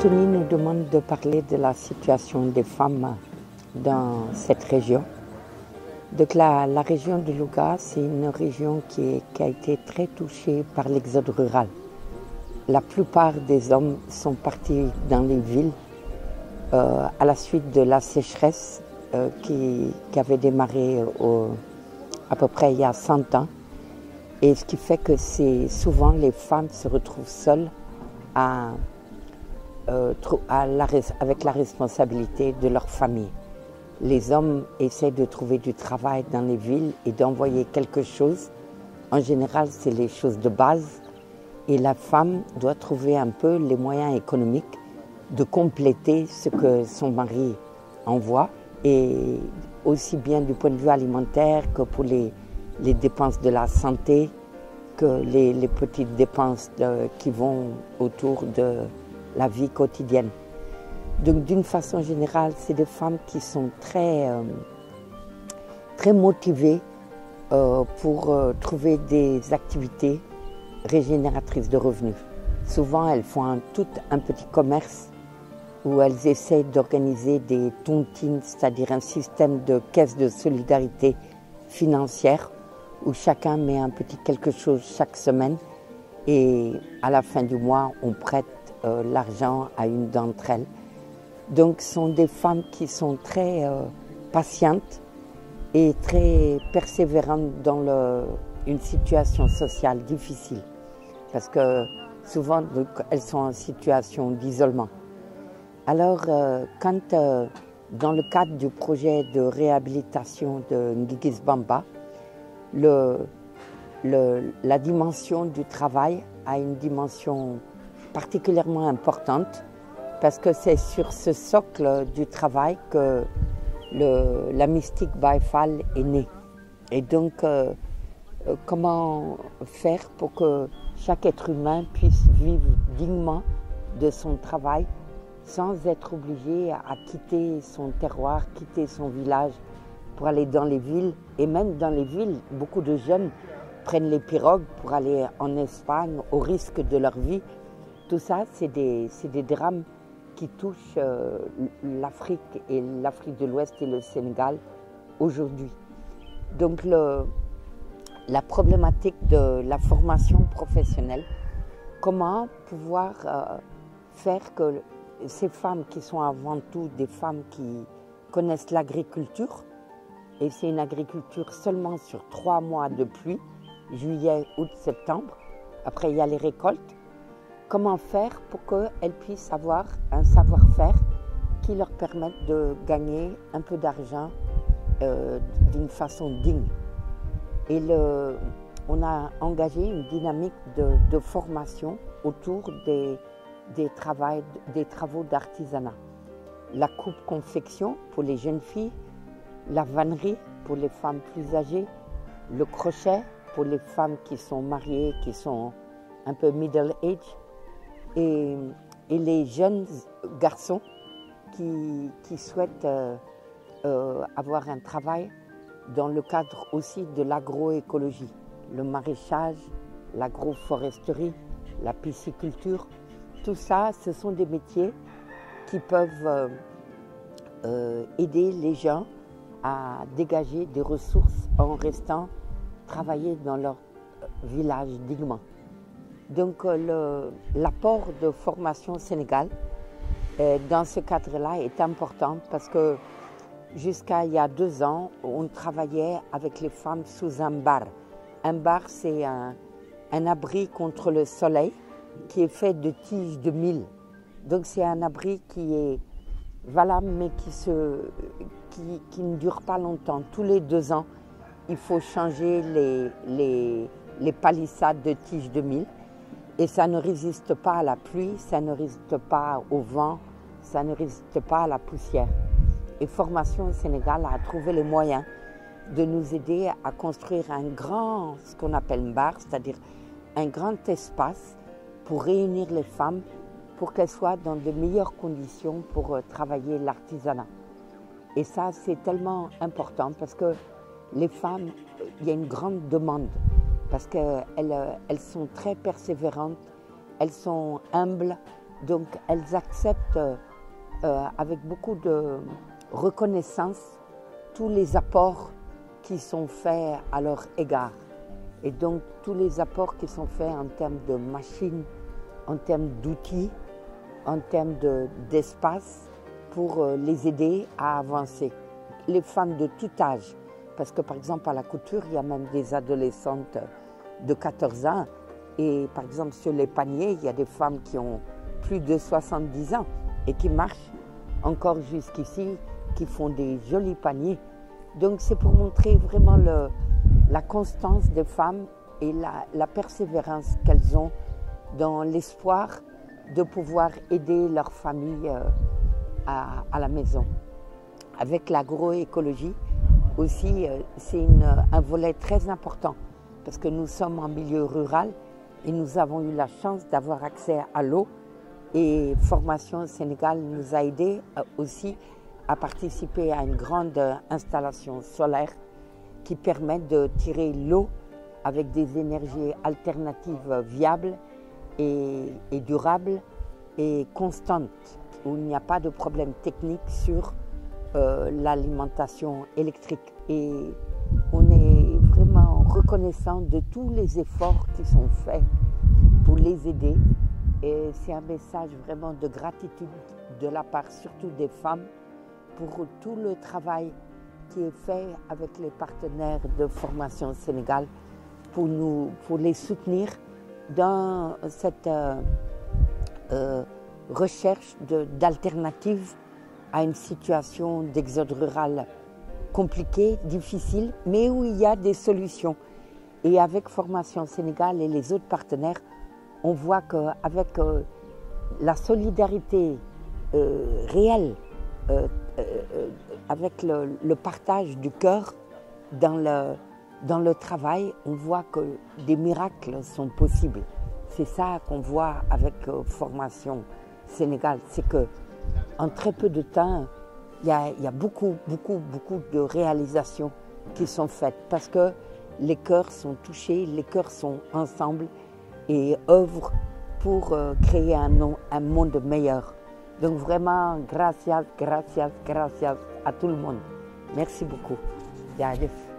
Anthony nous demande de parler de la situation des femmes dans cette région. Donc la région de Louga, c'est une région qui a été très touchée par l'exode rural. La plupart des hommes sont partis dans les villes à la suite de la sécheresse qui avait démarré à peu près il y a 100 ans. Et ce qui fait que c'est souvent les femmes se retrouvent seules avec la responsabilité de leur famille. Les hommes essaient de trouver du travail dans les villes et d'envoyer quelque chose. En général, c'est les choses de base. Et la femme doit trouver un peu les moyens économiques de compléter ce que son mari envoie. Et aussi bien du point de vue alimentaire que pour les dépenses de la santé, que les petites dépenses qui vont autour de la vie quotidienne. Donc d'une façon générale, c'est des femmes qui sont très motivées pour trouver des activités régénératrices de revenus. Souvent, elles font tout un petit commerce où elles essaient d'organiser des tontines, c'est-à-dire un système de caisse de solidarité financière où chacun met un petit quelque chose chaque semaine et à la fin du mois, on prête l'argent à une d'entre elles. Donc ce sont des femmes qui sont très patientes et très persévérantes dans une situation sociale difficile parce que souvent donc, elles sont en situation d'isolement. Alors quand dans le cadre du projet de réhabilitation de Nguigis-Bamba, la dimension du travail a une dimension particulièrement importante parce que c'est sur ce socle du travail que la mystique Baïfal est née. Et donc, comment faire pour que chaque être humain puisse vivre dignement de son travail sans être obligé à quitter son terroir, quitter son village pour aller dans les villes. Et même dans les villes, beaucoup de jeunes prennent les pirogues pour aller en Espagne au risque de leur vie. Tout ça, c'est des drames qui touchent l'Afrique et l'Afrique de l'Ouest et le Sénégal aujourd'hui. Donc la problématique de la formation professionnelle, comment pouvoir faire que ces femmes qui sont avant tout des femmes qui connaissent l'agriculture, et c'est une agriculture seulement sur 3 mois de pluie, juillet, août, septembre, après il y a les récoltes. Comment faire pour qu'elles puissent avoir un savoir-faire qui leur permette de gagner un peu d'argent d'une façon digne. Et on a engagé une dynamique de formation autour des travaux d'artisanat. La coupe-confection pour les jeunes filles, la vannerie pour les femmes plus âgées, le crochet pour les femmes qui sont mariées, qui sont un peu middle age, et les jeunes garçons qui souhaitent avoir un travail dans le cadre aussi de l'agroécologie, le maraîchage, l'agroforesterie, la pisciculture. Tout ça, ce sont des métiers qui peuvent aider les gens à dégager des ressources en restant travailler dans leur village dignement. Donc l'apport de formation au Sénégal dans ce cadre-là est important parce que jusqu'à il y a 2 ans, on travaillait avec les femmes sous un bar. Un bar, c'est un abri contre le soleil qui est fait de tiges de mil. Donc c'est un abri qui est valable mais qui ne dure pas longtemps. Tous les 2 ans, il faut changer les palissades de tiges de mil. Et ça ne résiste pas à la pluie, ça ne résiste pas au vent, ça ne résiste pas à la poussière. Et Formation au Sénégal a trouvé les moyens de nous aider à construire ce qu'on appelle un bar, c'est-à-dire un grand espace pour réunir les femmes pour qu'elles soient dans de meilleures conditions pour travailler l'artisanat. Et ça, c'est tellement important parce que les femmes, il y a une grande demande. Parce qu'elles sont très persévérantes, elles sont humbles, Donc elles acceptent avec beaucoup de reconnaissance tous les apports qui sont faits à leur égard. Et donc tous les apports qui sont faits en termes de machines, en termes d'outils, en termes d'espace pour les aider à avancer. Les femmes de tout âge, parce que par exemple à la couture, il y a même des adolescentes de 14 ans et par exemple sur les paniers, il y a des femmes qui ont plus de 70 ans et qui marchent encore jusqu'ici, qui font des jolis paniers. Donc c'est pour montrer vraiment la constance des femmes et la persévérance qu'elles ont dans l'espoir de pouvoir aider leur famille à la maison. Avec l'agroécologie aussi, c'est un volet très important parce que nous sommes en milieu rural et nous avons eu la chance d'avoir accès à l'eau et Formation Sénégal nous a aidés aussi à participer à une grande installation solaire qui permet de tirer l'eau avec des énergies alternatives viables et durables et constantes, où il n'y a pas de problème technique sur l'alimentation électrique. Et on est vraiment reconnaissant de tous les efforts qui sont faits pour les aider. Et c'est un message vraiment de gratitude de la part surtout des femmes pour tout le travail qui est fait avec les partenaires de Formation Sénégal pour les soutenir dans cette recherche d'alternatives à une situation d'exode rural compliquée, difficile, mais où il y a des solutions. Et avec Formation Sénégal et les autres partenaires, on voit qu'avec la solidarité réelle, avec le partage du cœur dans le travail, on voit que des miracles sont possibles. C'est ça qu'on voit avec Formation Sénégal, c'est qu'en très peu de temps, il y a beaucoup de réalisations qui sont faites parce que les cœurs sont touchés, les cœurs sont ensemble et œuvrent pour créer un monde meilleur. Donc vraiment, gracias à tout le monde. Merci beaucoup. Jaajëf.